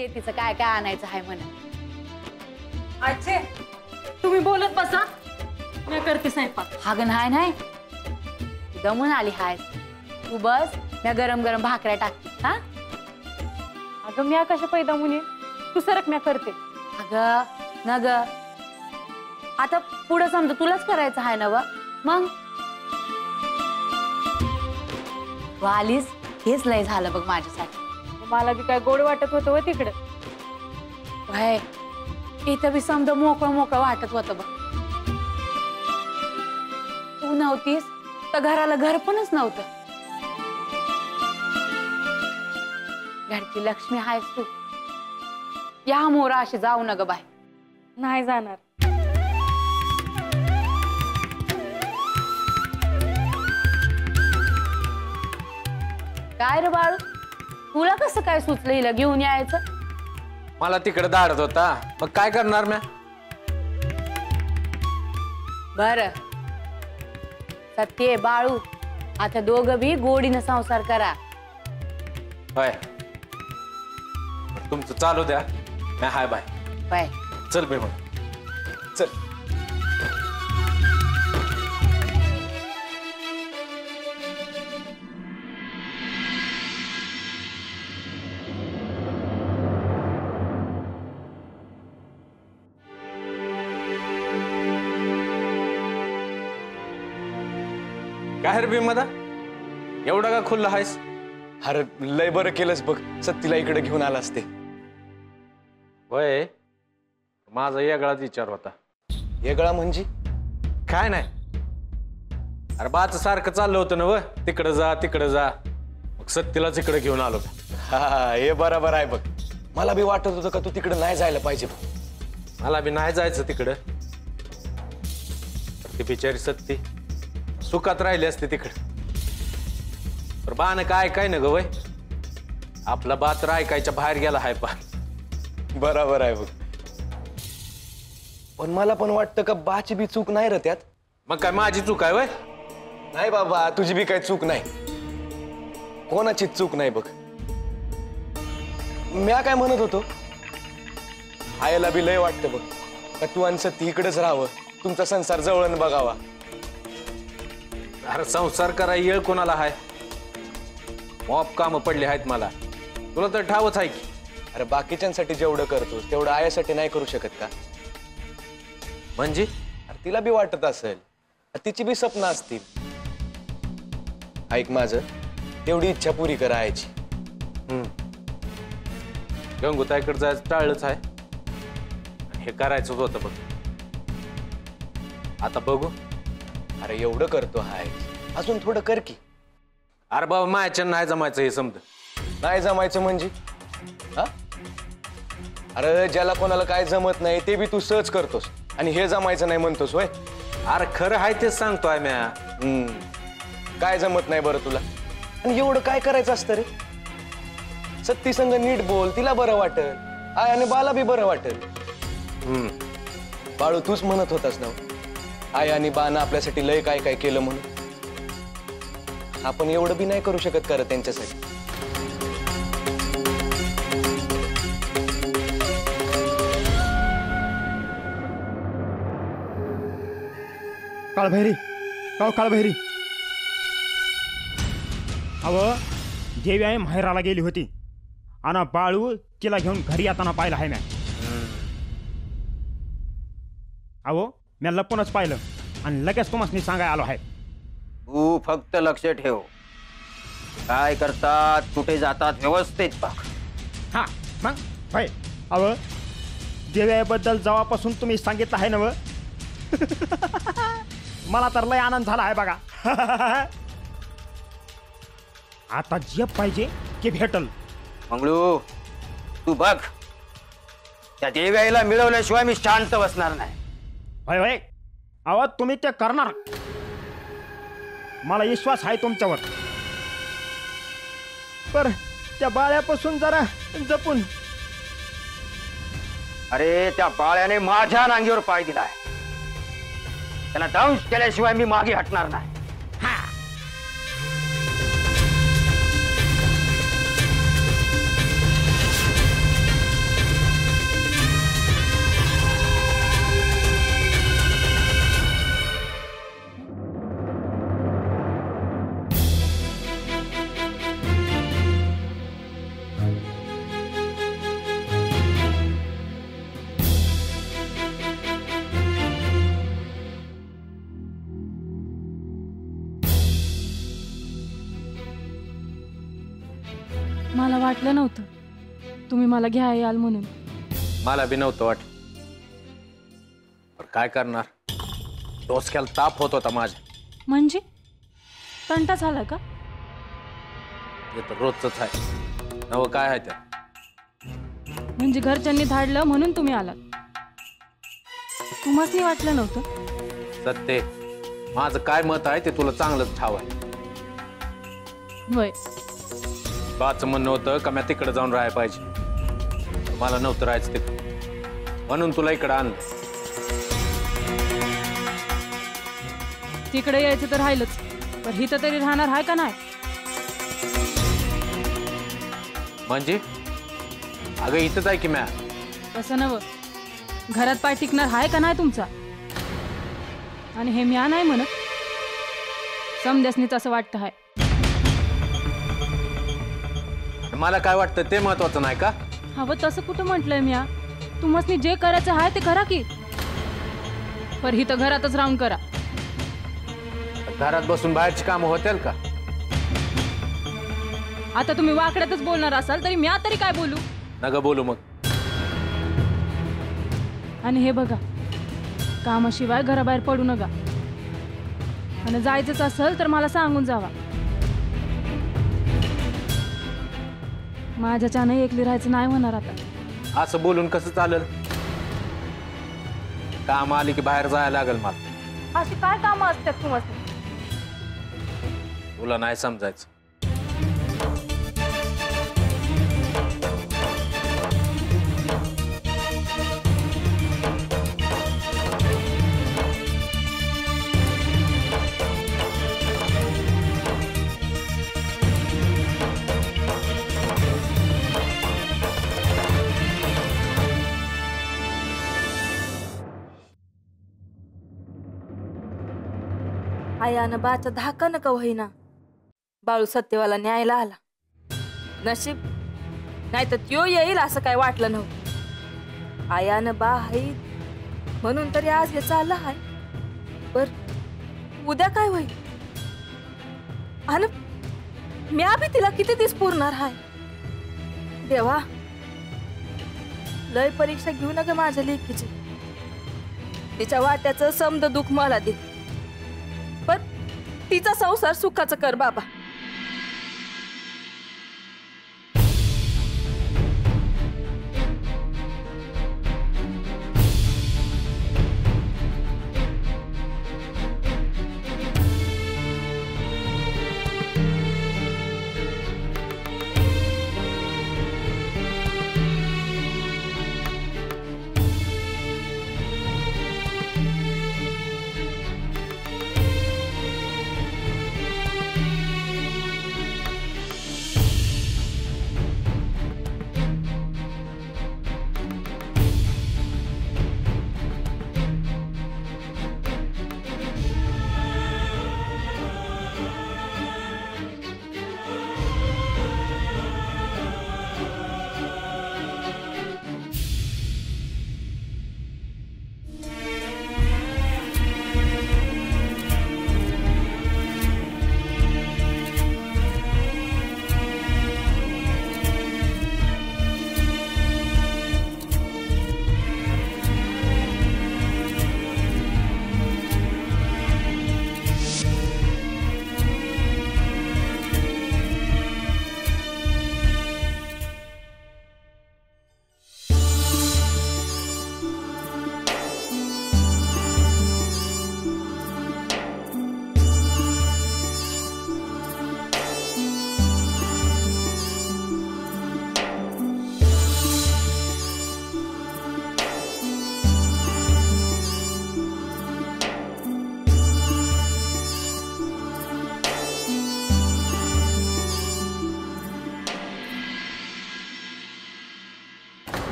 शेतीचं काय काय आणायचं आहे म्हणा. अच्छे तुम्ही बोलत बसा, मी करते स्वयंपाक. हाग नाही दमून आली हाय. तू बस, मी गरम गरम भाकऱ्या टाकते. हा अगं मी कशा पैदा मुनी, तू सरक मी करते. अगं न ग, आता पुढं समजा तुलाच करायचं आहे ना व, मग तू आलीस हेच लय झालं बघ माझ्यासाठी. मला बी काय गोड वाटत होतं व तिकडं. वय इथं बी समजा मोकळं मोकळं वाटत होतं बघ. तू नव्हतीस तर घराला घर पणच नव्हतं. घरची लक्ष्मी आहेस तू. या मोरा अशी जाऊ न ग बाय. नाही जाणार. काय रे बाळू, तुला कसं काय सुचलं हिला घेऊन यायचं? मला तिकडे दाडत होता, मग काय करणार म्या. बर सत्य बाळू, आता दोघं बी गोडीनं संसार करा. होय तुमचं चालू द्या, म्या हाय बाय. बाय. चल बे मग चल. काय रे भीमदा, एवढा का खुल्ला आहेस? अरे लय बरं केलंस बघ, सत्तीला इकडे घेऊन आला असते. वय माझा वेगळाच विचार होता. वेगळा म्हणजे? काय नाही, अरे बाच सारखं चाललं होतं ना व, तिकडे जा तिकडे जा, मग सत्तीलाच इकडे घेऊन आलो. हा हे बरोबर आहे बघ. मला बी वाटत होतं का तू तिकडे नाही जायला पाहिजे. मला बी नाही जायचं तिकडं. ती बिचारी सत्ती सुखात राहिली असते तिकडे. तर बाण काय काय ना ग वय, आपला बात ऐकायच्या बाहेर गेला हाय. पा बरोबर आहे बघ. पण मला पण वाटतं का बाची बी चूक नाही रे त्यात. मग काय माझी चूक आहे वय? नाही बाबा, तुझी बी काही चूक नाही, कोणाचीच चूक नाही बघ. म्या काय म्हणत होतो, आयला बी लय वाटतं बघ का तू आणि सत्ती इकडेच राहावं, तुमचा संसार जवळून बघावा. अरे संसार करा येळ कोणाला हाय? मॉप काम पडले आहेत मला, तुला तर ठावच आहे की. अरे बाकीच्यांसाठी जेवढं करतोस तेवढं आयासाठी नाही करू शकत का? म्हणजे अरे तिला बी वाटत असेल, तिची बी स्वप्न असतील. ऐक माझं, तेवढी इच्छा पुरी कर आयाची. गंगूताईकडे जायचं टाळलंच आहे, हे करायचं होतं बघ. आता बघू. अरे एवढं करतो हाय, अजून थोडं कर की. अरे बाबा मायाच्या नाही जमायचं हे समज. नाही जमायचं म्हणजे? हा अरे ज्याला कोणाला काय जमत नाही ते बी तू सहज करतोस, आणि हे जमायचं नाही म्हणतोस होय. अरे खरं आहे तेच सांगतोय म्या. काय जमत नाही बरं तुला, आणि एवढं काय करायचं असतं रे? सत्ती संग नीट बोल, तिला बरं वाटेल, आय आणि बाला बी बरं वाटेल. बाळू तूच म्हणत होतास ना, आय आणि बानं आपल्यासाठी लय काय काय केलं म्हणून. आपण एवढं बी नाही करू शकत का रे त्यांच्यासाठी? काळभैरी, काळभैरी. अव देवी आहे माहेराला गेली होती, आणि बाळू तिला घेऊन घरी येताना पाहिलं आहे. म्या अहो म्या लपूनच पाहिलं आणि लगेच तुम्हाला सांगाय आलो आहे. तू फक्त लक्ष ठेव, काय करतात कुठे जातात व्यवस्थित बघ. हा मग होय. अव देव्याबद्दल जेव्हापासून तुम्ही सांगितलं आहे ना व, मला तर लय आनंद झाला आहे बघा. आता जे पाहिजे ते भेटल. मंगळू तू बघ, त्या देव्याला मिळवल्याशिवाय मी शांत बसणार नाही. होय होय. अहो तुम्ही ते करणार, मला विश्वास आहे तुमच्यावर. पर त्या बाळ्यापासून जरा जपून. अरे त्या बाळ्याने माझ्या नांगीवर पाय दिलाय, त्याला दंश केल्याशिवाय मी मागे हटणार नाही. मला वाटलं नव्हतं तुम्ही मला घ्या याल म्हणून. मला बी नव्हतं वाटलं, पण काय करणार, डोसक्याला ताप होत होता माझ्या. म्हणजे तंटा झाला का? हे तर रोजच आहे. नवं काय आहे त्या? म्हणजे घरच्यांनी धाडलं म्हणून तुम्ही आलात. तुम्हासनी वाटलं नव्हतं? सत्य, माझं काय मत आहे ते तुला चांगलंच ठाव आहे. वय बाचं म्हणणं होतं का मी तिकडे जाऊन राहायला पाहिजे. मला नव्हतं राहायचं तिकडे, म्हणून तुला इकडे आणलं. तिकडे यायचं तर राहिलंच, पण हिथं तरी राहणार आहे का नाही? म्हणजे अगं इथंच आहे की मॅ. तसं नव, घरात पाय टिकणार आहे का नाही तुमचा? आणि हे म्या नाही म्हणत, समद्यासनीच असं वाटतं आहे. मला काय वाटतं ते महत्वाचं नाही का? हवं तसं कुठं म्हटलंय म्या? तुम्हासनी जे करायचं आहे ते करा की, पर हिथं घरातच राहून करा. घरात बसून बाहेरची कामं होतील का? आता तुम्ही वाकड्यातच बोलणार असाल तरी म्या तरी काय बोलू? नका बोलू मग. आणि हे बघा, कामाशिवाय घराबाहेर पडू नका. आणि जायचंच असेल तर मला सांगून जावा. माझ्याच्यानं एकली राहायचं नाही होणार आता. असं बोलून कसं चालेल? काम आली की बाहेर जायला लागेल मला. अशी काय कामं असतात तुम्हाला? तुला नाही समजायचं. आयानं बाचा धाका नका होईना. बाळू सत्यवाला न्यायला आला. नशीब नाही तर त्यो येईल असं काय वाटलं नव्हतं. आयानं बा आहे म्हणून तरी आज हे चाललं आहे. बर उद्या काय होईल? आणि म्या बी तिला किती दिवस पुरणार हाय? देवा, लय परीक्षा घेऊ नका माझ्या लेकीची. तिच्या वाट्याचं समद दुःख मला दे, पण तिचा संसार सुखाचं कर बाबा.